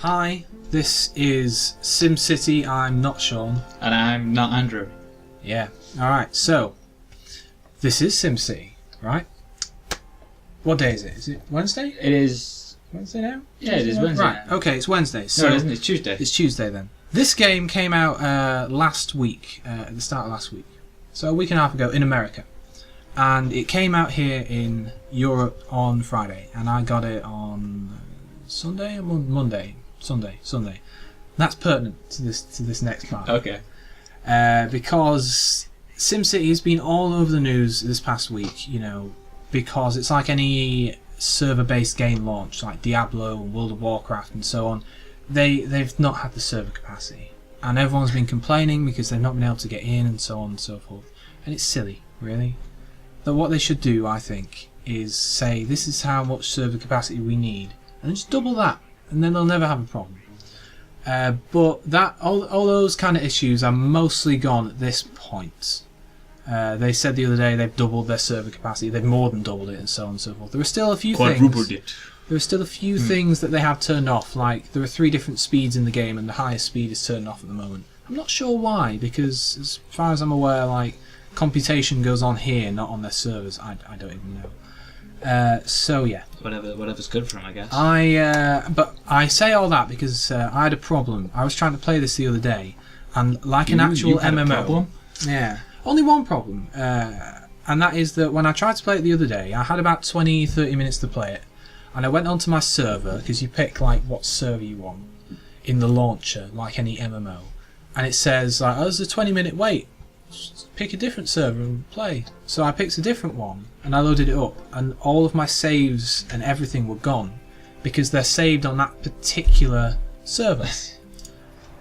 Hi, this is SimCity. I'm not Sean. And I'm not Andrew. Yeah. Alright, so this is SimCity, right? What day is it? Is it Wednesday? It is Wednesday now? Yeah, it is Wednesday. Right, okay, it's Wednesday. So no, it isn't. It's Tuesday. It's Tuesday then. This game came out last week, at the start of last week. So a week and a half ago in America. And it came out here in Europe on Friday. And I got it on Sunday or Monday? Sunday. That's pertinent to this next part. Okay. Because SimCity has been all over the news this past week, you know, because it's like any server-based game launch, like Diablo and World of Warcraft and so on. They've not had the server capacity, and everyone's been complaining because they've not been able to get in and so on and so forth. And it's silly, really. But what they should do, I think, is say this is how much server capacity we need, and then just double that, and then they'll never have a problem. But that all those kind of issues are mostly gone at this point. They said the other day they've doubled their server capacity. They've more than doubled it, and so on and so forth. There are still a few Quadrupled things. it. There are still a few things that they have turned off. Like there are 3 different speeds in the game, and the highest speed is turned off at the moment. I'm not sure why, because as far as I'm aware, like computation goes on here, not on their servers. I don't even know. So yeah. Whatever's good for them, I guess. But I say all that because I had a problem. I was trying to play this the other day, and like an actual you had MMO. A problem? Yeah. Only one problem, and that is that when I tried to play it the other day, I had about 20-30 minutes to play it, and I went onto my server, because you pick like what server you want in the launcher, like any MMO, and it says like, oh, there's a 20-minute wait, just pick a different server and play. So I picked a different one, and I loaded it up, and all of my saves and everything were gone, because they're saved on that particular server.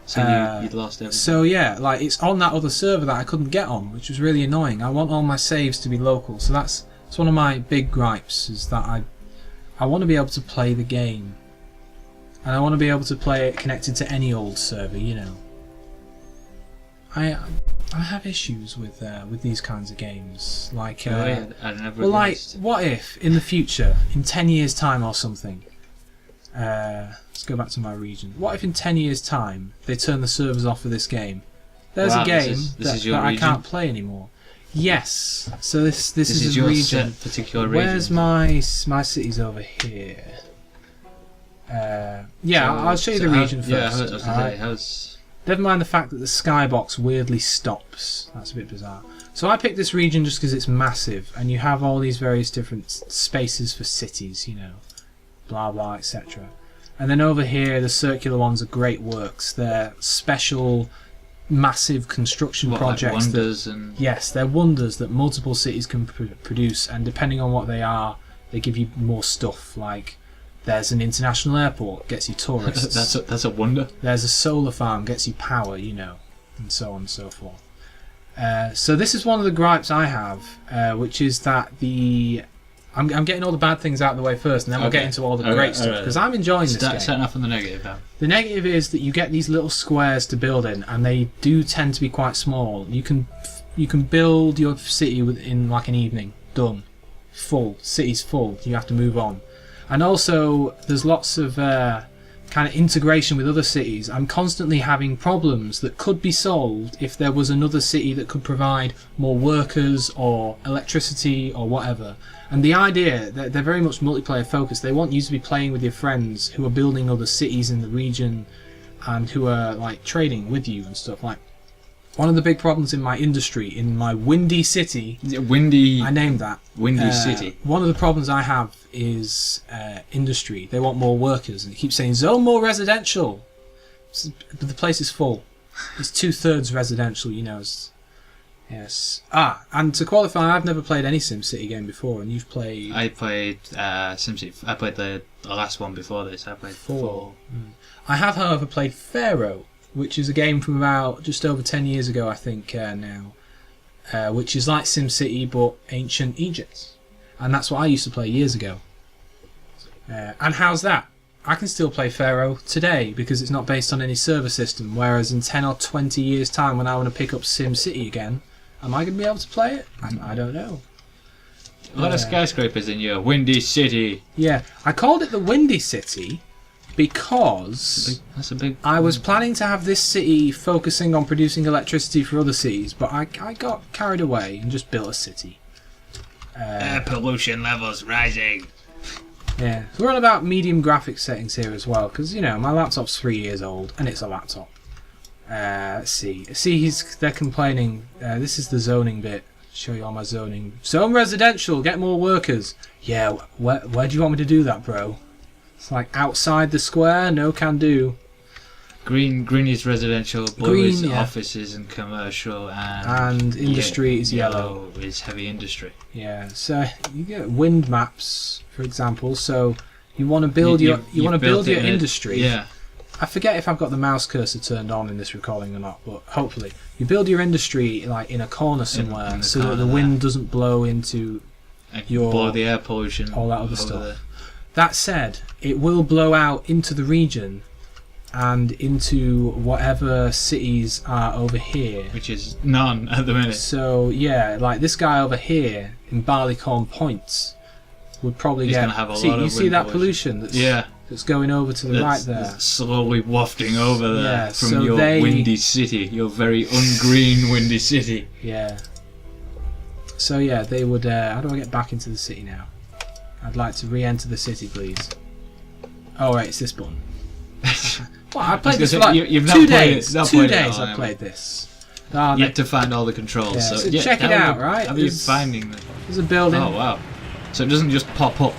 So you'd lost everything. So yeah, like it's on that other server that I couldn't get on, which was really annoying. I want all my saves to be local, so that's one of my big gripes, is that I want to be able to play the game, and I want to be able to play it connected to any old server, you know. I have issues with these kinds of games, like like what if in the future, in 10 years' time or something. Let's go back to my region. What if in 10 years' time they turn the servers off for this game? There's a game that I can't play anymore. Yes. So this is a your region. Particular region. Where's my cities over here? Yeah, I'll show you the region first. Yeah, Never mind the fact that the skybox weirdly stops. That's a bit bizarre. So I picked this region just because it's massive, and you have all these various different spaces for cities, you know, blah blah, etc. And then over here, the circular ones are great works. They're special, massive construction projects. Like wonders and... Yes, they're wonders that multiple cities can produce, and depending on what they are, they give you more stuff. Like, there's an international airport, gets you tourists. that's a wonder. There's a solar farm, gets you power, you know, and so on and so forth. So this is one of the gripes I have, which is that I'm getting all the bad things out of the way first, and then we'll get into all the great stuff, because I'm enjoying this game. Starting off on the negative now. The negative is that you get these little squares to build in, and they do tend to be quite small. You can build your city in like an evening. Done. Full. City's full. You have to move on. And also, there's lots of kind of integration with other cities. I'm constantly having problems that could be solved if there was another city that could provide more workers or electricity or whatever. And the idea that they're very much multiplayer focused. They want you to be playing with your friends who are building other cities in the region and who are like trading with you and stuff. Like, one of the big problems in my industry, in my windy city, I named that Windy City. One of the problems I have is industry. They want more workers, and it keeps saying zone more residential, but the place is full. It's 2/3 residential, you know. Yes. And to qualify, I've never played any SimCity game before, and you've played. I played SimCity. I played the last one before this. I played 4. I have, however, played Pharaoh, which is a game from about just over 10 years ago, I think, now, which is like SimCity but ancient Egypt, and that's what I used to play years ago. And how's that? I can still play Pharaoh today because it's not based on any server system, whereas in 10 or 20 years' time, when I want to pick up SimCity again, am I going to be able to play it? I don't know. A lot of skyscrapers in your windy city. Yeah, I called it the Windy City Because that's a big. I was planning to have this city focusing on producing electricity for other cities, but I got carried away and just built a city. Air pollution levels rising. Yeah, we're on about medium graphics settings here as well, because you know my laptop's 3 years old and it's a laptop. Let's see. They're complaining. This is the zoning bit. Show you all my zoning. Zone residential. Get more workers. Yeah. Where do you want me to do that, bro? It's like outside the square. No can do. Green is residential. Blue Green, is yeah. offices and commercial, And industry is yellow. Is heavy industry. Yeah. So you get wind maps, for example. So you want to build your industry. Yeah. I forget if I've got the mouse cursor turned on in this recording or not, but hopefully you build your industry like in a corner somewhere, so that the wind doesn't blow into blow the air pollution, all that other stuff. That said, it will blow out into the region and into whatever cities are over here, which is none at the minute. So yeah, like this guy over here in Barleycorn Points would probably He's get. Gonna have a lot of you see that pollution. pollution that's going over to the right there. That's slowly wafting over there from so your windy city, your very ungreen windy city. Yeah. So yeah, they would. How do I get back into the city now? I'd like to re-enter the city, please. Oh right, it's this button. Well, I played this for like you've 2 days. Two days I I've played this. Yet to find all the controls. Yeah, so check it out, right? How are you finding them? There's a building. Oh wow! So it doesn't just pop up.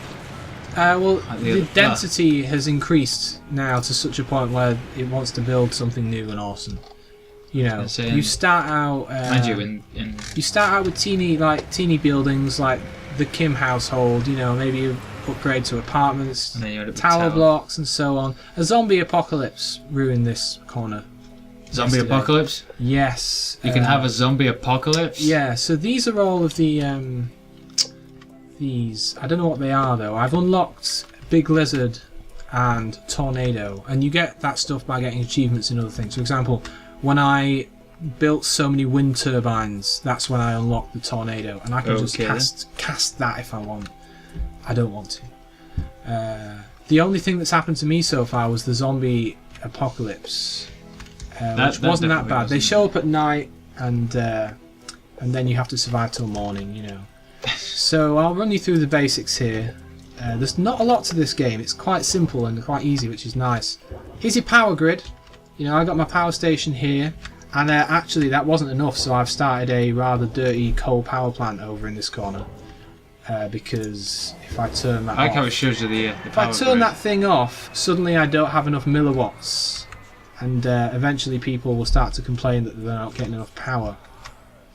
Well, the density has increased now to such a point where it wants to build something new and awesome. You know, you start out. Mind you, you start out with teeny buildings like the Kim household. You know, maybe you upgrade to apartments, and then you end up with tower blocks, and so on. A zombie apocalypse ruined this corner. Zombie apocalypse? Yes. You can have a zombie apocalypse? Yeah, so these are all of the these. I don't know what they are though. I've unlocked Big Lizard and Tornado, and you get that stuff by getting achievements in other things. For example, when I built so many wind turbines, that's when I unlocked the Tornado, and I can just cast that if I want. I don't want to. The only thing that's happened to me so far was the zombie apocalypse, which wasn't that bad. They show up at night, and then you have to survive till morning, you know. So I'll run you through the basics here. There's not a lot to this game. It's quite simple and quite easy, which is nice. Here's your power grid. You know, I got my power station here, and actually that wasn't enough, so I've started a rather dirty coal power plant over in this corner. Because if I turn that I like off, how it shows you the if I turn that thing off, suddenly I don't have enough milliwatts, and eventually people will start to complain that they're not getting enough power.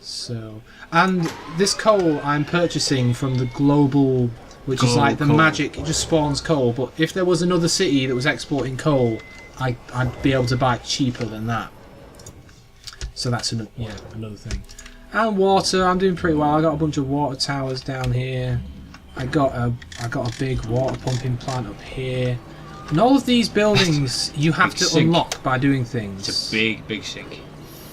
So, and this coal I'm purchasing from the global, which is like the magic. It just spawns coal. But if there was another city that was exporting coal, I'd be able to buy it cheaper than that. So that's another thing. And water, I'm doing pretty well. I got a bunch of water towers down here. I got a big water pumping plant up here. And all of these buildings you have to unlock by doing things. It's a big sink.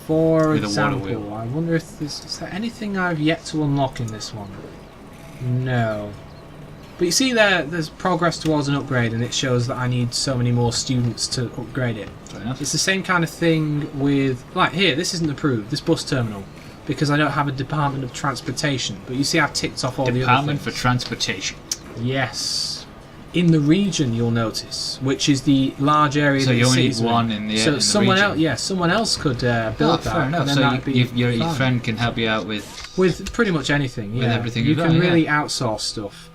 For with example, I wonder if is there anything I've yet to unlock in this one? No. But you see there's progress towards an upgrade, and it shows that I need so many more students to upgrade it. Fair enough. It's the same kind of thing with, like here, this isn't approved, this bus terminal, because I don't have a Department of Transportation. But you see I've ticked off all the other things. Department for Transportation. Yes. In the region, you'll notice, which is the large area. So that you only the need one in the so in someone the else, region. someone else could build that. Fair enough. And then So your friend can help you out with pretty much anything. Yeah. with everything you you've can got, really outsource stuff.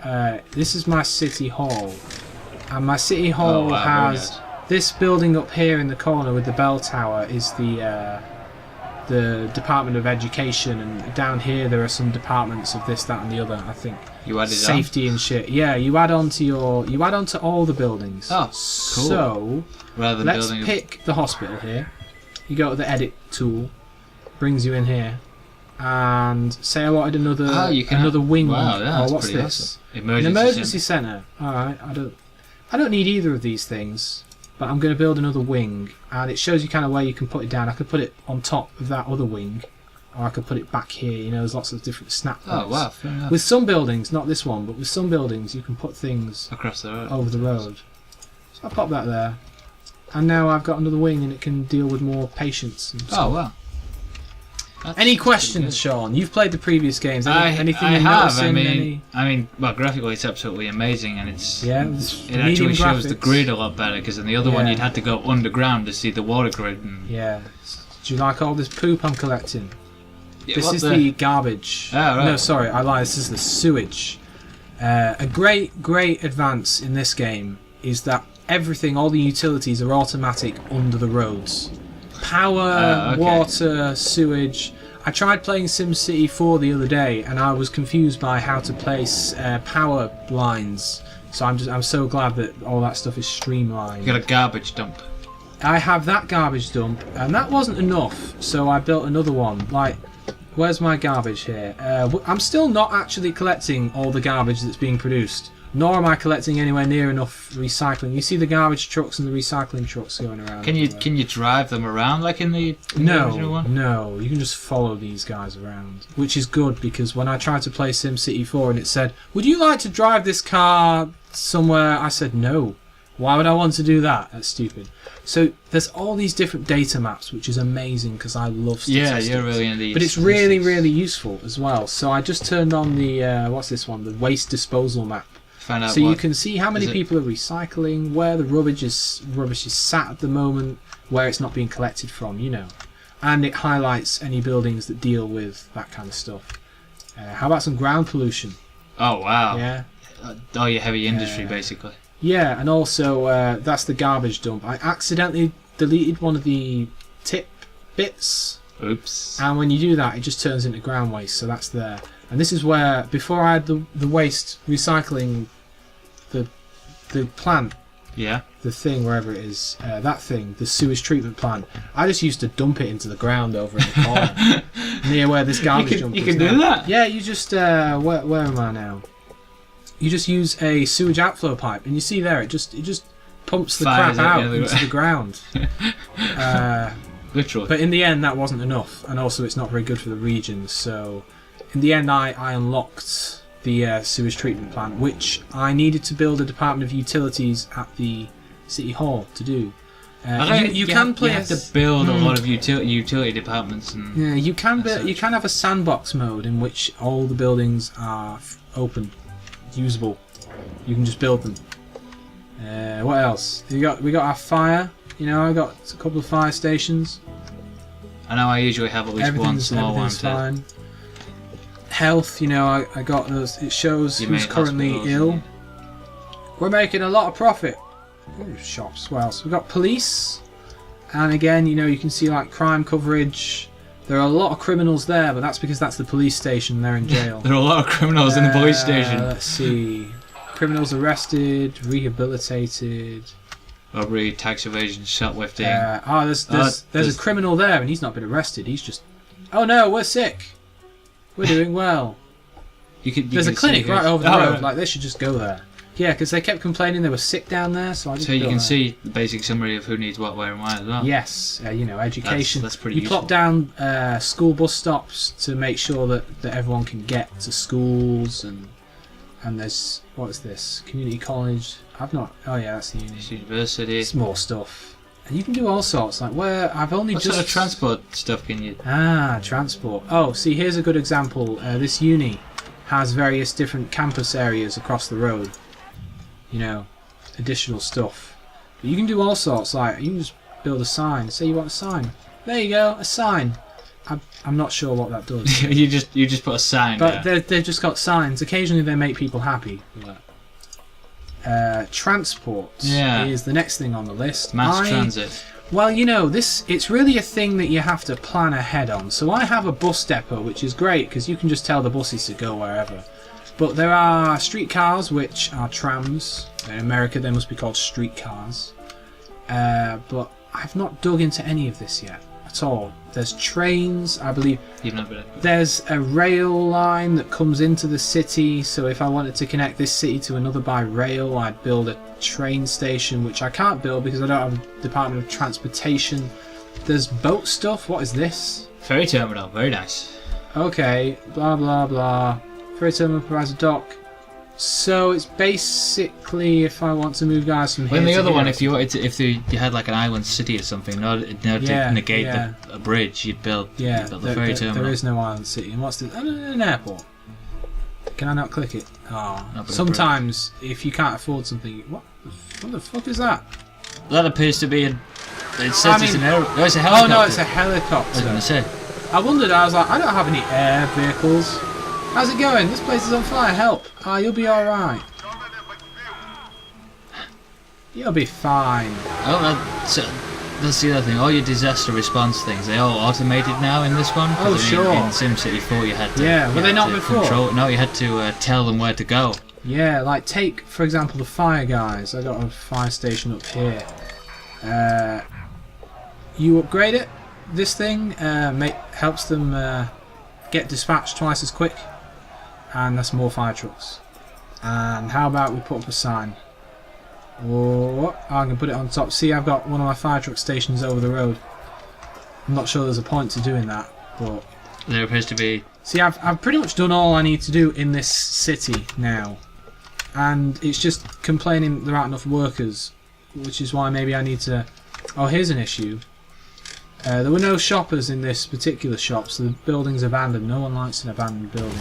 This is my city hall, and my city hall has this building up here in the corner with the bell tower is the Department of Education, and down here there are some departments of this, that, and the other. I think you added safety and shit. Yeah, you add on to all the buildings. Oh, cool. So rather than let's pick the hospital here. You go to the edit tool, brings you in here, and say I wanted another wing. Wow, that's what's pretty this? Awesome. An emergency centre. All right, I don't need either of these things. But I'm going to build another wing, and it shows you kind of where you can put it down. I could put it on top of that other wing, or I could put it back here. You know, there's lots of different snap points. Oh wow, fair enough. With some buildings, not this one, but with some buildings you can put things across the road. over the road. So I pop that there. And now I've got another wing and it can deal with more patients. And Oh, wow. Any questions, Sean? You've played the previous games. Anything I you're have. noticing? I mean, well, graphically it's absolutely amazing, and it's Yeah, it actually shows the grid a lot better, because in the other one Yeah. you'd had to go underground to see the water grid. And Yeah. Do you like all this poop I'm collecting? Yeah, This what is the garbage. Oh, right. No, sorry, I lied. This is the sewage. A great advance in this game is that everything, all the utilities are automatic under the roads. Power, Okay. water, sewage. I tried playing SimCity 4 the other day, and I was confused by how to place power lines. So I'm so glad that all that stuff is streamlined. you got a garbage dump. I have that garbage dump, and that wasn't enough, so I built another one. Like, where's my garbage here? I'm still not actually collecting all the garbage that's being produced, nor am I collecting anywhere near enough recycling. You see the garbage trucks and the recycling trucks going around. Can you drive them around like in the original one? No, you can just follow these guys around, which is good, because when I tried to play SimCity 4 and it said, "Would you like to drive this car somewhere?" I said no. Why would I want to do that? That's stupid. So there's all these different data maps, which is amazing because I love statistics. Yeah, you're really into these. But it's really useful as well. So I just turned on the what's this one? The waste disposal map. Find out So you what- can see how many is it- people are recycling, where the rubbish is sat at the moment, where it's not being collected from, you know. And it highlights any buildings that deal with that kind of stuff. How about some ground pollution? Oh wow. Yeah. All your heavy industry basically. Yeah, and also that's the garbage dump. I accidentally deleted one of the tip bits, Oops. and when you do that, it just turns into ground waste. So that's there. And this is where, before I had the waste recycling, the plant, Yeah. the thing wherever it is, that thing, the sewage treatment plant. I just used to dump it into the ground over in the corner near where this garbage dump is. You can now. do that. Yeah, you just where am I now? You just use a sewage outflow pipe, and you see there, it just pumps the Fires crap it out the into the ground. Literally. But in the end, that wasn't enough, and also it's not very good for the region. So, in the end, I unlocked the sewage treatment plant, which I needed to build a Department of Utilities at the City Hall to do. You can play. You have to build a lot of utility departments and. Yeah, you can such. you can have a sandbox mode in which all the buildings are open, usable. You can just build them. What else? We got our fire. You know, I got a couple of fire stations. I know I usually have at least one small one. Everything's fine. Health, you know, I got those. It shows You who's make currently hospitals, ill. yeah. We're making a lot of profit. Ooh, shops. What else? We've got police, and again, you know, you can see like crime coverage. There are a lot of criminals there, but that's because that's the police station. They're in jail. There are a lot of criminals in the police station. Let's see. Criminals arrested, rehabilitated. Robbery, tax evasion, shoplifting. There's a criminal there, and he's not been arrested. He's just. Oh no, we're sick. We're doing well. There's a clinic right over the road. Like, they should just go there. Yeah, because they kept complaining they were sick down there, so I just. So you can see the basic summary of who needs what, where, and why as well. Yes, you know, education. That's pretty You useful. plot down school bus stops to make sure that everyone can get to schools, and there's, what is this? Community college. I've not. Oh yeah, that's the uni. It's university. It's more stuff, and you can do all sorts. Like, where I've only What just. sort of transport stuff can you? Transport. Oh, see, here's a good example. This uni has various different campus areas across the road. You know, additional stuff. But you can do all sorts. Like, you can just build a sign. Say you want a sign. There you go, a sign. I'm not sure what that does. you just put a sign But there. they've just got signs. Occasionally they make people happy with that. Transport is the next thing on the list. Mass transit. Well, you know, it's really a thing that you have to plan ahead on. So I have a bus depot, which is great because you can just tell the buses to go wherever. But there are streetcars, which are trams. In America, they must be called streetcars. But I've not dug into any of this yet at all. There's trains, I believe. You've not been. There's a rail line that comes into the city. So if I wanted to connect this city to another by rail, I'd build a train station, which I can't build because I don't have a Department of Transportation. There's boat stuff. What is this? Ferry terminal. Very nice. Okay, blah blah blah. Ferry terminal provides a dock, So it's basically if I want to move guys from here. Well, in the to other here, one, if you wanted to, you had like an island city or something, in order to negate a bridge, you'd build the ferry terminal. There is no island city. And what's this? An airport. Can I not click it? Oh. No, Sometimes if you can't afford something, what the fuck is that? That appears to be it says it's an aeroplane. No, it's a helicopter. Oh no, it's a helicopter. I was going to say. I wondered. I was like, I don't have any air vehicles. How's it going? This place is on fire. Help! You'll be all right. You'll be fine. Oh, that's the other thing. All your disaster response things, they all automated now in this one. Oh, sure. In SimCity 4, you had to. Yeah, were they not before? No, you had to tell them where to go. Yeah, like take for example the fire guys. I got a fire station up here. You upgrade it. This thing helps them get dispatched twice as quick, and that's more fire trucks. And how about we put up a sign? Oh, I'm going to put it on top. See, I've got one of my fire truck stations over the road. I'm not sure there's a point to doing that, but there appears to be. See, I've pretty much done all I need to do in this city now, and it's just complaining there aren't enough workers, which is why maybe I need to. Oh, here's an issue. There were no shoppers in this particular shop, so the building's abandoned. No one likes an abandoned building.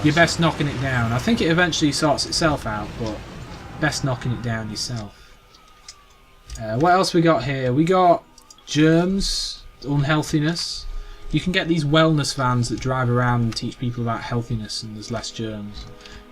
You're best knocking it down. I think it eventually sorts itself out, but best knocking it down yourself. What else we got here? We got germs, unhealthiness. You can get these wellness vans that drive around and teach people about healthiness, and there's less germs.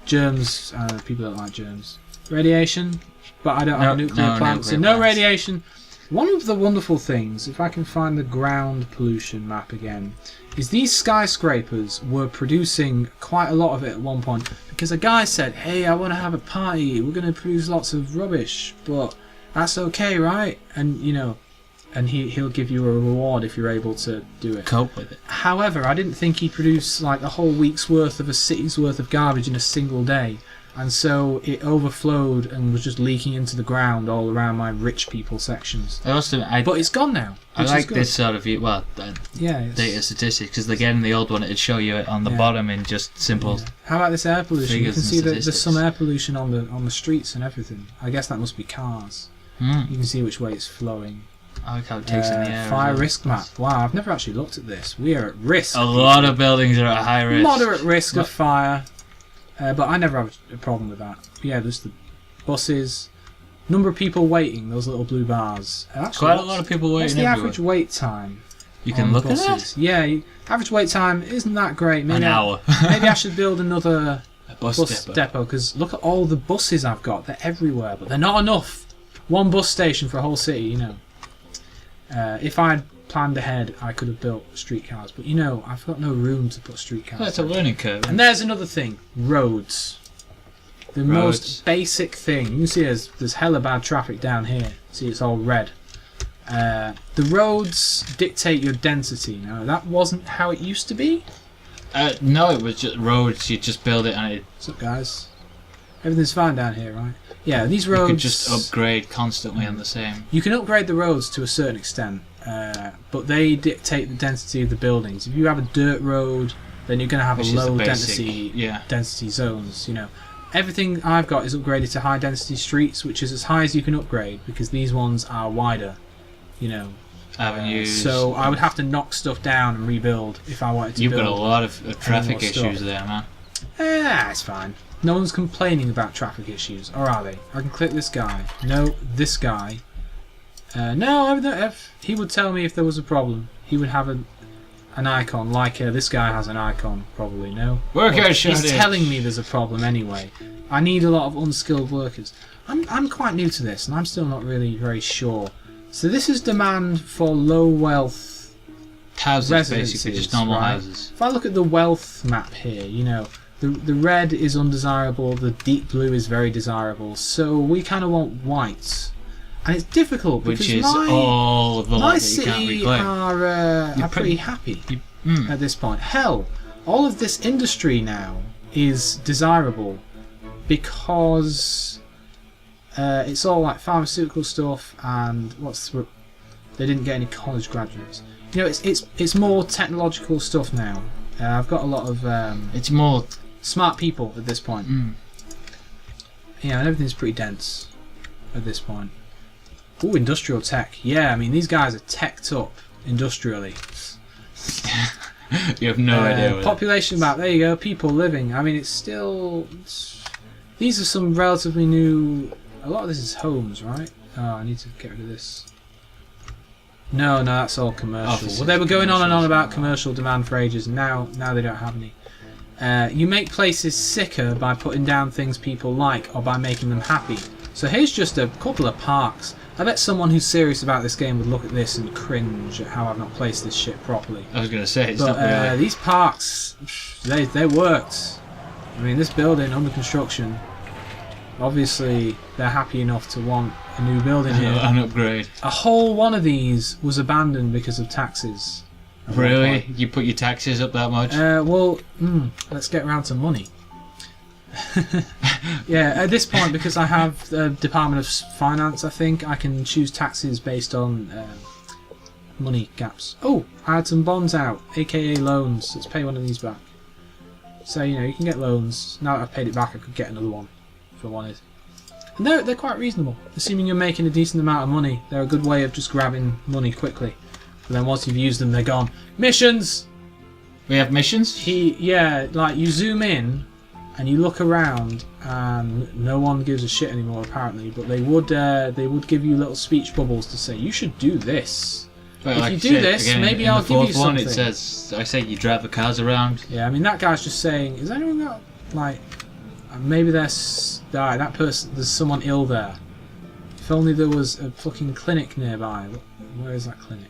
Germs, people don't like germs. Radiation, but I don't have a nuclear plant, so no radiation. One of the wonderful things, if I can find the ground pollution map again, is these skyscrapers were producing quite a lot of it at one point, because a guy said, hey, I want to have a party, we're going to produce lots of rubbish, but that's okay, right? And you know, and he'll give you a reward if you're able to do it. Cope with it. However, I didn't think he'd produce like a whole week's worth of a city's worth of garbage in a single day. And so it overflowed and was just leaking into the ground all around my rich people sections. But it's gone now. I like this sort of data statistics, because again, in the old one it'd show you it on the bottom in just simple. Yeah. How about this air pollution? You can see that there's some air pollution on the streets and everything. I guess that must be cars. You can see which way it's flowing. I like how it takes in the air. Fire risk map. Wow, I've never actually looked at this. We are at risk. A lot of buildings are at high risk. Moderate risk of fire. But I never have a problem with that. Yeah, there's the buses. Number of people waiting, those little blue bars. Actually, quite a lot of people waiting. What's the average wait time? You can look at that? Yeah, average wait time isn't that great. Maybe an hour. Maybe I should build another bus depot, because look at all the buses I've got. They're everywhere, but they're not enough. One bus station for a whole city, you know. If I'd planned ahead, I could have built streetcars, but you know, I've got no room to put streetcars. That's a learning curve. And there's another thing: roads. The most basic thing. You can see there's hella bad traffic down here. See, it's all red. The roads dictate your density. Now, that wasn't how it used to be. No, it was just roads. You just build it and it. What's up, guys? Everything's fine down here, right? Yeah, these roads. You could just upgrade constantly on the same. You can upgrade the roads to a certain extent, but they dictate the density of the buildings. If you have a dirt road, then you're going to have a low density zones. You know, everything I've got is upgraded to high density streets, which is as high as you can upgrade, because these ones are wider. You know, avenues. So I would have to knock stuff down and rebuild if I wanted to. You've got a lot of traffic issues there, man. It's fine. No one's complaining about traffic issues, or are they? I can click this guy. No, this guy. No, if he would tell me if there was a problem. He would have an icon, like this guy has an icon, probably. No. He's telling me there's a problem anyway. I need a lot of unskilled workers. I'm quite new to this, and I'm still not really very sure. So this is demand for low wealth houses, residences, basically, just normal houses. If I look at the wealth map here, you know, the red is undesirable, the deep blue is very desirable, so we kind of want white. And it's difficult because which is all of the my lot that you can't city reclaim. are pretty happy at this point. Hell, all of this industry now is desirable because it's all like pharmaceutical stuff and they didn't get any college graduates. You know, it's more technological stuff now. I've got a lot of it's more smart people at this point. Yeah, and everything's pretty dense at this point. Ooh, industrial tech. Yeah, I mean, these guys are teched up industrially. You have no idea. Population map, there you go, people living. I mean, it's still... These are some relatively new... A lot of this is homes, right? Oh, I need to get rid of this. No, that's all commercial. Well, they were going on and on about commercial demand for ages, and now they don't have any. You make places sicker by putting down things people like, or by making them happy. So here's just a couple of parks. I bet someone who's serious about this game would look at this and cringe at how I've not placed this shit properly. I was going to say, it's but, not really. these parks, they worked. I mean, this building under construction, obviously they're happy enough to want a new building here. An upgrade. A whole one of these was abandoned because of taxes. Really? You put your taxes up that much? Well, let's get around to money. Yeah, at this point, because I have the Department of Finance, I think, I can choose taxes based on money gaps. Oh, I had some bonds out, aka loans. Let's pay one of these back. So, you know, you can get loans. Now that I've paid it back, I could get another one if I wanted. And they're quite reasonable. Assuming you're making a decent amount of money, they're a good way of just grabbing money quickly. But then once you've used them, they're gone. Missions! We have missions? Yeah, like you zoom in and you look around and no one gives a shit anymore apparently, but they would give you little speech bubbles to say, you should do this. Well, if like you do this, again, maybe I'll give you something. One, it says, I say you drive the cars around. Yeah, I mean that guy's just saying, is anyone got, like, maybe there's, that person, there's someone ill there. If only there was a fucking clinic nearby. Where is that clinic?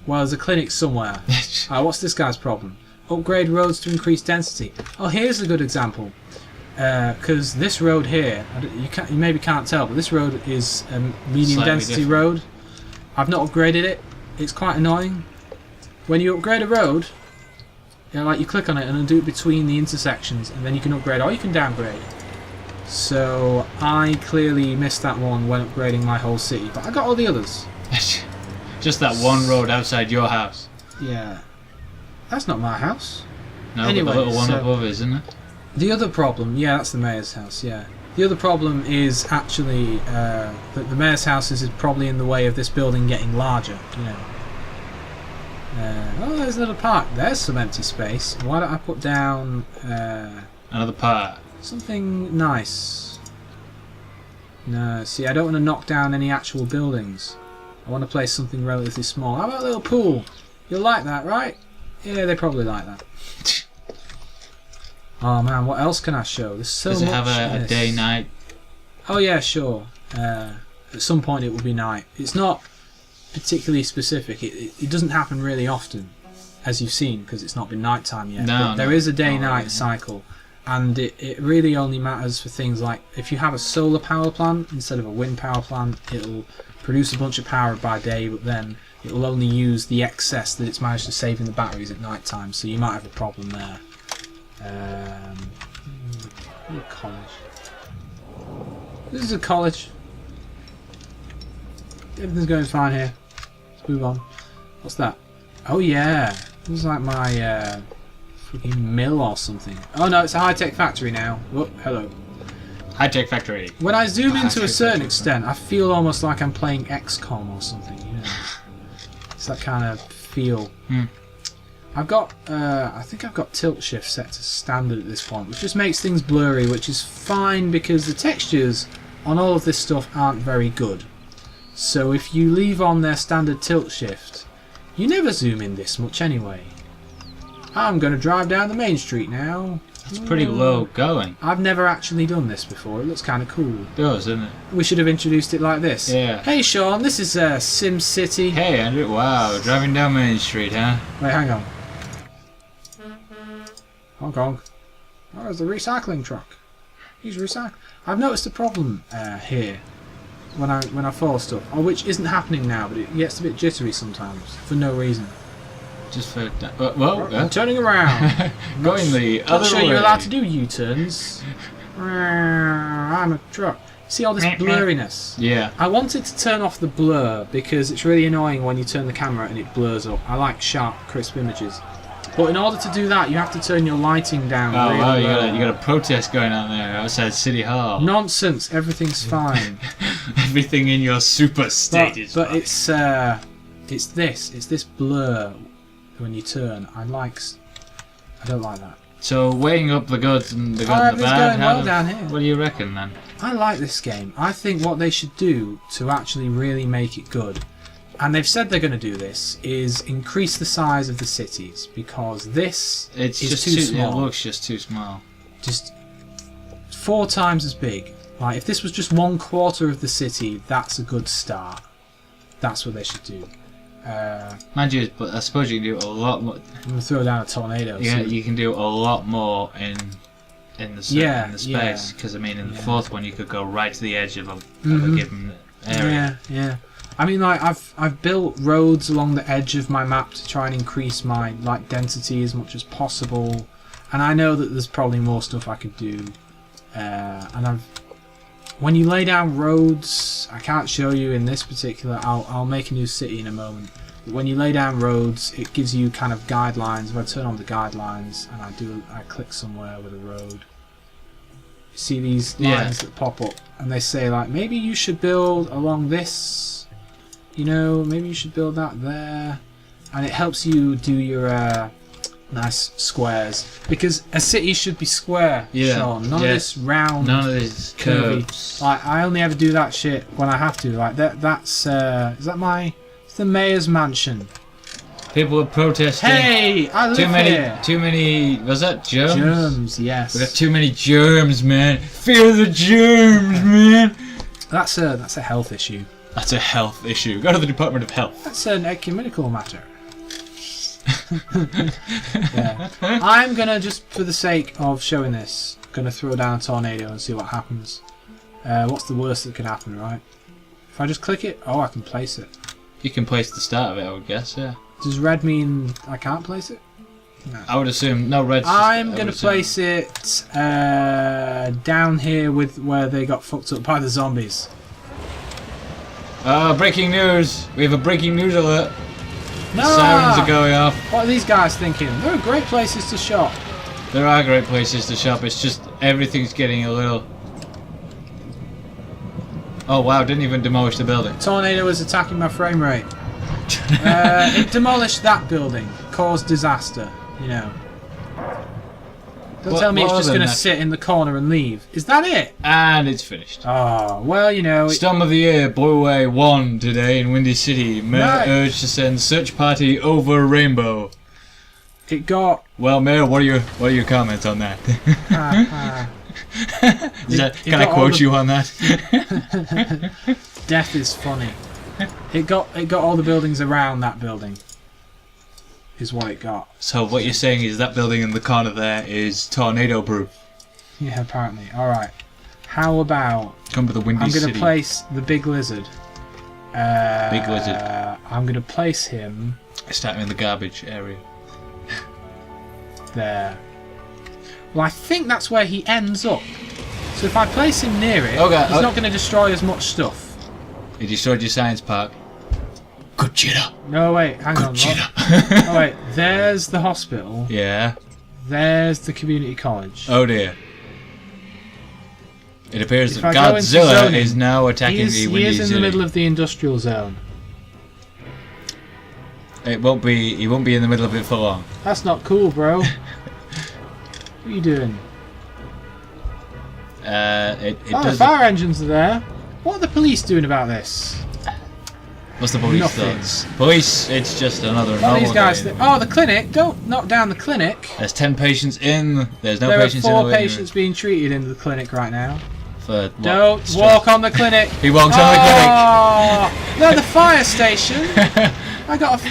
Well, there's a clinic somewhere. What's this guy's problem? Upgrade roads to increase density. Oh, here's a good example. Because this road here, you maybe can't tell, but this road is a medium density road. I've not upgraded it. It's quite annoying. When you upgrade a road, you know, like you click on it and undo it between the intersections, and then you can upgrade or you can downgrade. So I clearly missed that one when upgrading my whole city, but I got all the others. Just that one road outside your house. Yeah. That's not my house. No, anyway, but the little one above, isn't it? The other problem, yeah, that's the mayor's house, yeah. The other problem is actually that the mayor's house is probably in the way of this building getting larger, you know. Oh, there's a little park. There's some empty space. Why don't I put down... another park. Something nice. No, see, I don't want to knock down any actual buildings. I want to place something relatively small. How about a little pool? You'll like that, right? Yeah, they probably like that. Oh man, what else can I show? There's so much. Does it have a day-night? Oh yeah, sure. At some point it will be night. It's not particularly specific. It doesn't happen really often, as you've seen, because it's not been nighttime yet. No, there is a day-night cycle, and it really only matters for things like if you have a solar power plant instead of a wind power plant, it'll produce a bunch of power by day, but then it will only use the excess that it's managed to save in the batteries at night time, so you might have a problem there. College. This is a college. Everything's going fine here. Let's move on. What's that? Oh yeah, this is like my freaking mill or something. Oh no, it's a high-tech factory now. Oh, hello. High-tech factory. When I zoom in to a certain extent, I feel almost like I'm playing XCOM or something. You know, it's that kind of feel. I've got, I think I've got tilt shift set to standard at this point, which just makes things blurry, which is fine because the textures on all of this stuff aren't very good. So if you leave on their standard tilt shift, you never zoom in this much anyway. I'm going to drive down the main street now. It's pretty low going. I've never actually done this before. It looks kind of cool. It does, doesn't it? We should have introduced it like this. Yeah. Hey Sean, this is SimCity. Hey Andrew, wow, driving down Main Street, huh? Wait, hang on. Hong Kong. Oh, there's the recycling truck. He's recycling. I've noticed a problem here when I follow stuff, which isn't happening now, but it gets a bit jittery sometimes for no reason. Just for well, I'm turning around. Going the other way. Not sure you're allowed to do U-turns. I'm a truck. See all this blurriness? Yeah. I wanted to turn off the blur because it's really annoying when you turn the camera and it blurs up. I like sharp, crisp images. But in order to do that, you have to turn your lighting down. Oh, really wow, low. you got a protest going on there outside City Hall. Nonsense. Everything's fine. Everything in your super state is But fine. it's this blur when you turn. I don't like that. So weighing up the goods and the good Oh, and the bad. going well down here. What do you reckon then? I like this game. I think what they should do to actually really make it good, and they've said they're going to do this, is increase the size of the cities, because this It's is just too small. It looks just too small. Just 4 times as big. Like, if this was just 1/4 of the city, that's a good start. That's what they should do. Mind you, but I suppose you can do a lot more. I'm going to throw down a tornado. Yeah, so you can do a lot more in the space. Because I mean, in the fourth one, you could go right to the edge of a given area. Yeah. I mean, like, I've built roads along the edge of my map to try and increase my density as much as possible, and I know that there's probably more stuff I could do. When you lay down roads, I can't show you in this particular. I'll make a new city in a moment. But when you lay down roads, it gives you kind of guidelines. If I turn on the guidelines and I click somewhere with a road, you see these lines that pop up, and they say like, maybe you should build along this. You know, maybe you should build that there, and it helps you do your nice squares, because a city should be square. Sean. None of this round. None of these curves. Like, I only ever do that shit when I have to. Like that's is that it's the mayor's mansion. People are protesting. Hey, I live here. Too many. Was that germs? Germs, yes. We got too many germs, man. Fear the germs, man. That's a health issue. That's a health issue. Go to the Department of Health. That's an ecumenical matter. Yeah. I'm gonna, just for the sake of showing this, gonna throw down a tornado and see what happens. What's the worst that could happen, right? If I just click it, I can place it. You can place the start of it, I would guess, yeah. Does red mean I can't place it? No. I would assume no red. I'm gonna place it down here with where they got fucked up by the zombies. Breaking news! We have a breaking news alert. No! Sirens are going off. What are these guys thinking? There are great places to shop. There are great places to shop. It's just everything's getting a little. Oh wow! Didn't even demolish the building. Tornado is attacking my frame rate. It demolished that building, caused disaster. You know. Don't tell me it's just going to sit in the corner and leave. Is that it? And it's finished. Oh, well, you know. Storm of the Year blew away 1 today in Windy City. Mayor urged to send search party over Rainbow. It got. Well, Mayor, what are your comments on that? Can I quote you on that? Death is funny. It got all the buildings around that building. Is what it got. So what you're saying is that building in the corner there is tornado proof. Yeah, apparently. Alright. How about come to the Windy City. I'm gonna place the big lizard. Big lizard. I'm gonna place him starting in the garbage area. There. Well, I think that's where he ends up. So if I place him near it, he's not gonna destroy as much stuff. He destroyed your science park. Good cheetah. No, wait, hang on. Oh, wait, there's the hospital. Yeah. There's the community college. Oh dear. It appears that Godzilla is now attacking the Windy City. He is in the middle of the industrial zone. He won't be in the middle of it for long. That's not cool, bro. What are you doing? The fire engines are there. What are the police doing about this? What's the police thoughts? Police, it's just another normal these guys game. the clinic. Don't knock down the clinic. There's 10 patients in. There's no patients in. There are 4 patients being treated in the clinic right now. For don't walk on the clinic. He walks on the clinic. No, the fire station.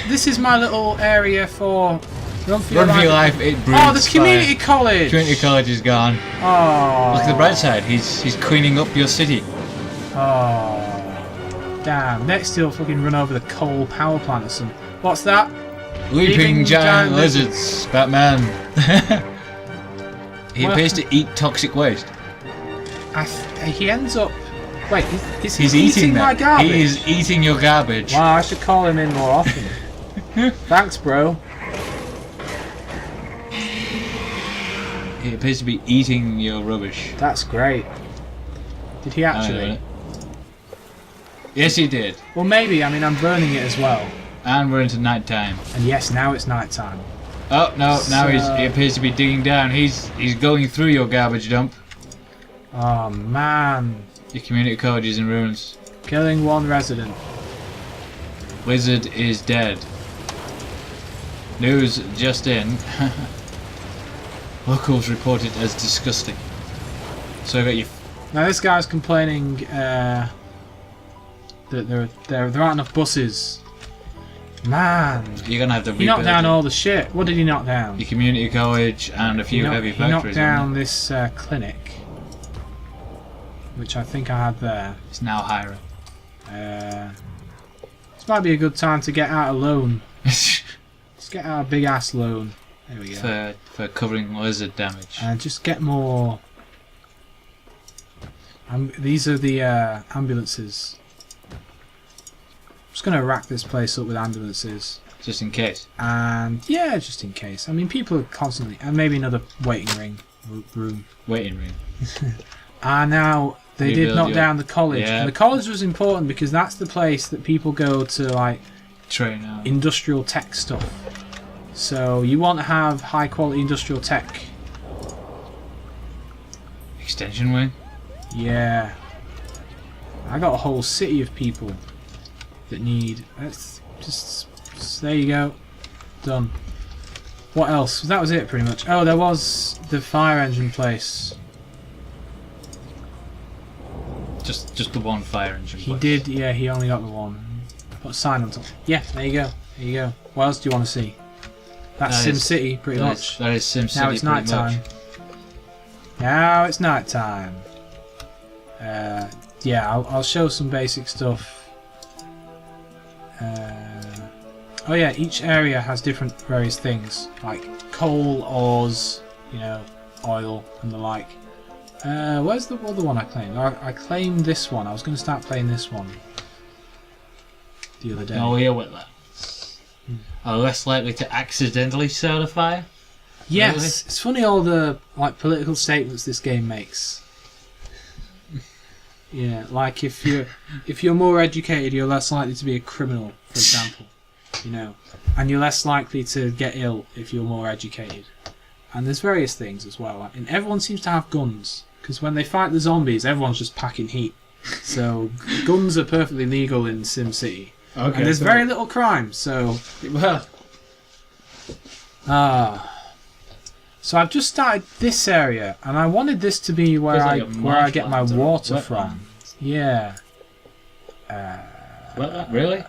This is my little area for Run for your life. It breathes. Oh, the community college. Community college is gone. Oh. Look at the bright side. He's cleaning up your city. Oh. Damn. Next he'll fucking run over the coal power plant or something. What's that? Leaping giant lizards. Batman. He appears to eat toxic waste. He ends up... Wait, he's eating my garbage? He is eating your garbage. Wow, I should call him in more often. Thanks, bro. He appears to be eating your rubbish. That's great. Did he actually? Yes, he did. Well, maybe. I mean, I'm burning it as well. And we're into night time. And yes, now it's night time. Oh no! Now he appears to be digging down. He's going through your garbage dump. Oh man! Your community college is in ruins. Killing one resident. Wizard is dead. News just in. Locals reported as disgusting. So I got you. Now this guy's complaining that there aren't enough buses. Man, You're gonna have to rebuild. he knocked down all the shit. What did he knock down? Your community college and a few heavy He knocked factories. down this clinic, which I think I had there. It's now hiring. This might be a good time to get out a loan. Let's get out a big ass loan. There we go. For covering lizard damage. And just get more. These are the ambulances. I'm just gonna rack this place up with ambulances. Just in case. And yeah, just in case. I mean, people are constantly, and maybe another waiting room. Waiting room. And now they did knock down the college. Yeah. And the college was important because that's the place that people go to like Train out. industrial tech stuff. So you want to have high quality industrial tech. Extension wing. Yeah. I got a whole city of people that need. That's just there you go. Done. What else? That was it pretty much. Oh, there was the fire engine place. Just the one fire engine. He did, yeah, he only got the one. Put a sign on top. Yeah, there you go. There you go. What else do you want to see? That's SimCity, pretty much. That is SimCity. Now it's night time. Now it's night time. Yeah, I'll show some basic stuff. Oh yeah, each area has different various things, like coal, ores, you know, oil, and the like. Where's the other one I claimed? I claimed this one. I was going to start playing this one the other day. Oh, yeah, with that. Are less likely to accidentally start a fire? Yes, Really? It's funny all the like political statements this game makes. Yeah, like if you're more educated, you're less likely to be a criminal, for example. You know, and you're less likely to get ill if you're more educated. And there's various things as well. And everyone seems to have guns because when they fight the zombies, everyone's just packing heat. So guns are perfectly legal in SimCity. Okay. And there's very little crime. So well. So I've just started this area, and I wanted this to be where I get my water from. Yeah. Really?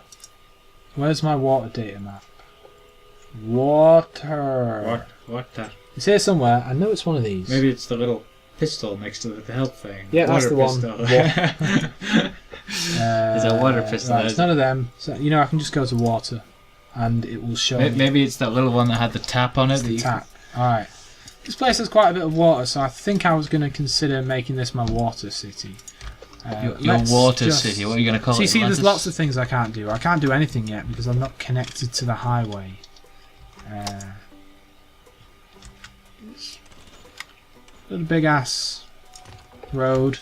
Where's my water data map? Water. Water. It's here somewhere. I know it's one of these. Maybe it's the little pistol next to the help thing. Yeah, that's the one. There's a water pistol. Right, it's none of them. So, you know, I can just go to water, and it will show me. Maybe it's that little one that had the tap on it. It's the tap. Alright. This place has quite a bit of water, so I think I was going to consider making this my water city. Your water city, what are you going to call it? See, there's lots of things I can't do. I can't do anything yet because I'm not connected to the highway. Got a big ass road.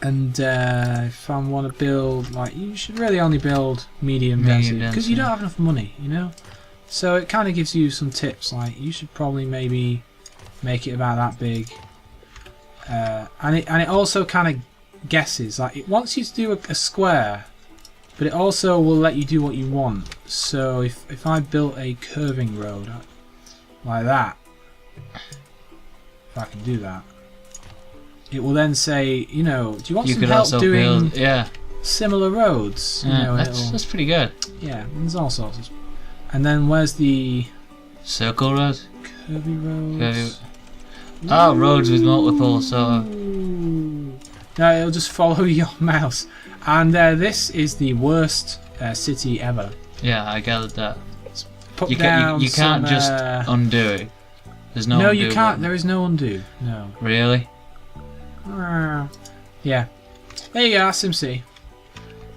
And if I want to build, like, you should really only build medium density because you don't have enough money, you know? So it kind of gives you some tips, like you should probably maybe make it about that big. And it also kind of guesses, like it wants you to do a square, but it also will let you do what you want. So if I built a curving road like that, if I can do that, it will then say, you know, do you want some help doing similar roads? Yeah, you know, that's pretty good. Yeah, there's all sorts of. And then where's the circle road? Curvy roads. Oh, roads with multiple sort of. No, it'll just follow your mouse. And this is the worst city ever. Yeah, I gathered that. You can't just undo it. There's no. No, undo you can't. button. There is no undo. No. Really? Yeah. There you go. That's SimCity.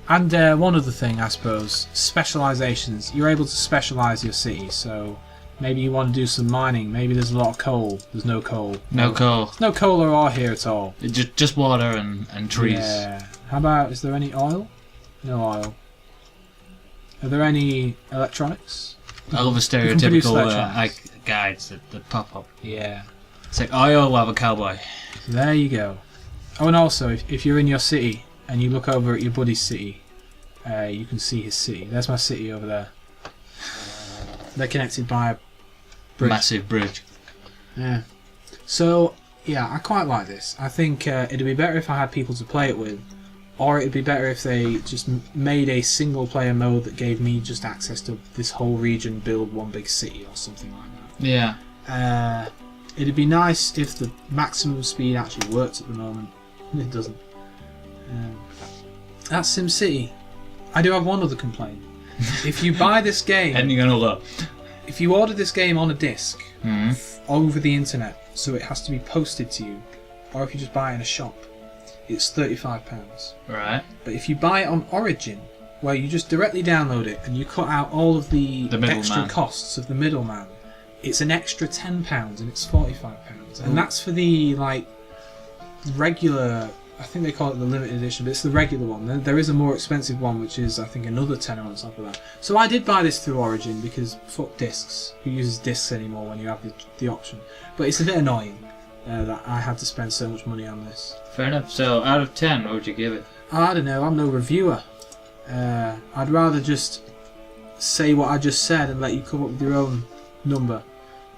And one other thing, I suppose, specializations. You're able to specialize your city. So Maybe you want to do some mining. Maybe there's a lot of coal. There's no coal. No coal. There's no coal or ore here at all. Just water and trees. Yeah. How about, is there any oil? No oil. Are there any electronics? I love the stereotypical guides that pop up. Yeah. It's like, I'll have a cowboy. So there you go. Oh, and also, if you're in your city and you look over at your buddy's city, you can see his city. There's my city over there. They're connected by a bridge. Massive bridge. Yeah. So, yeah, I quite like this. I think it'd be better if I had people to play it with, or it'd be better if they just made a single player mode that gave me just access to this whole region, build one big city or something like that. Yeah. It'd be nice if the maximum speed actually worked at the moment. It doesn't. That's SimCity. I do have one other complaint. If you buy this game... And you're going to look. If you order this game on a disc over the internet, so it has to be posted to you, or if you just buy it in a shop, it's £35. Right. But if you buy it on Origin, where you just directly download it and you cut out all of the extra costs of the middleman, it's an extra £10 and it's £45. And that's for the regular, I think they call it the limited edition, but it's the regular one. There is a more expensive one which is, I think, another tenner on top of that. So I did buy this through Origin because fuck discs. Who uses discs anymore when you have the option? But it's a bit annoying that I had to spend so much money on this. Fair enough. So out of 10, what would you give it? I don't know, I'm no reviewer. I'd rather just say what I just said and let you come up with your own number.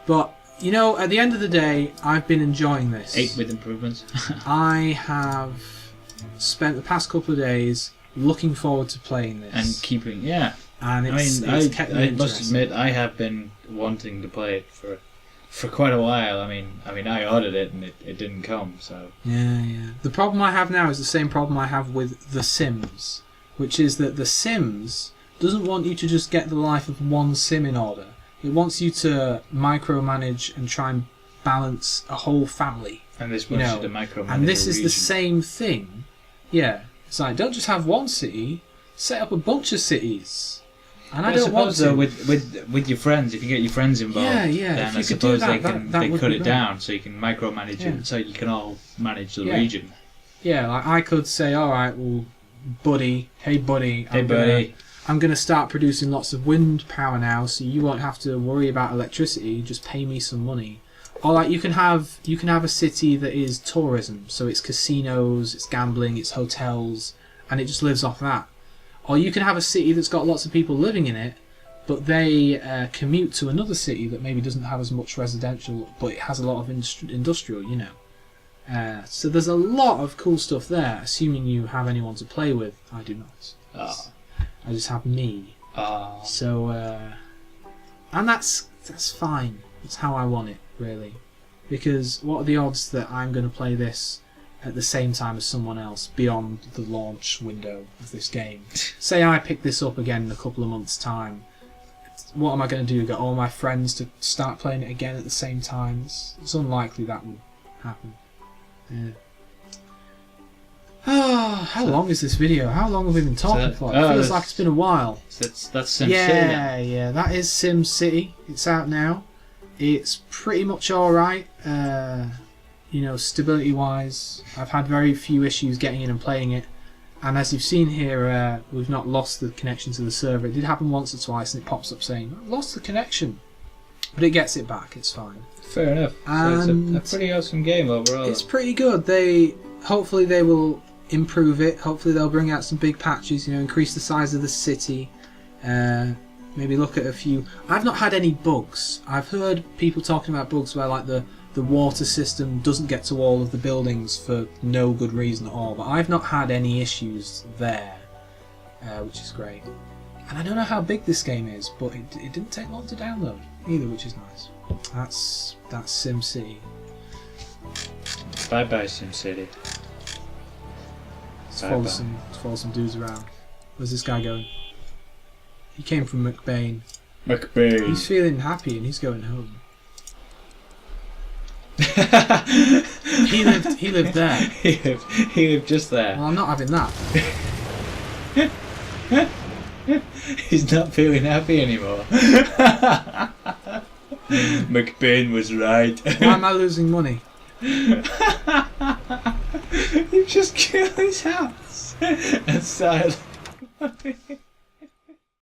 But, you know, at the end of the day, I've been enjoying this. 8 with improvements. I have spent the past couple of days looking forward to playing this. And keeping, yeah. And I must admit, I have been wanting to play it for quite a while. I mean, I ordered it and it didn't come, so... Yeah. The problem I have now is the same problem I have with The Sims, which is that The Sims doesn't want you to just get the life of one sim in order. It wants you to micromanage and try and balance a whole family. And this wants you to micromanage. And this is the same thing. Yeah. It's like, don't just have one city, set up a bunch of cities. And I don't want to. Though, with your friends, if you get your friends involved, then I suppose they cut it down so you can micromanage it, so you can all manage the region. Yeah, like I could say, alright, well, hey buddy, I'm going to start producing lots of wind power now, so you won't have to worry about electricity. Just pay me some money. Or like you can have a city that is tourism, so it's casinos, it's gambling, it's hotels, and it just lives off that. Or you can have a city that's got lots of people living in it, but they commute to another city that maybe doesn't have as much residential, but it has a lot of industrial, you know. So there's a lot of cool stuff there, assuming you have anyone to play with. I do not. I just have me. So, and that's fine. That's how I want it, really. Because what are the odds that I'm going to play this at the same time as someone else beyond the launch window of this game? Say I pick this up again in a couple of months' time. What am I going to do? Get all my friends to start playing it again at the same time? It's unlikely that will happen. Yeah. How long is this video? How long have we been talking for? It feels like it's been a while. That's SimCity. Yeah, that is SimCity. It's out now. It's pretty much alright. You know, stability-wise, I've had very few issues getting in and playing it. And as you've seen here, we've not lost the connection to the server. It did happen once or twice, and it pops up saying, "I've lost the connection." But it gets it back. It's fine. Fair enough. So it's a pretty awesome game overall. It's pretty good. Hopefully they will improve it. Hopefully they'll bring out some big patches, you know, increase the size of the city, maybe look at a few. I've not had any bugs. I've heard people talking about bugs where like the water system doesn't get to all of the buildings for no good reason at all, but I've not had any issues there, which is great. And I don't know how big this game is, but it didn't take long to download either, which is nice. That's SimCity. Bye bye SimCity. Let's follow some dudes around. Where's this guy going? He came from McBain. He's feeling happy and he's going home. He lived there. He lived just there. Well, I'm not having that. He's not feeling happy anymore. McBain was right. Why am I losing money? You just killed his house and started.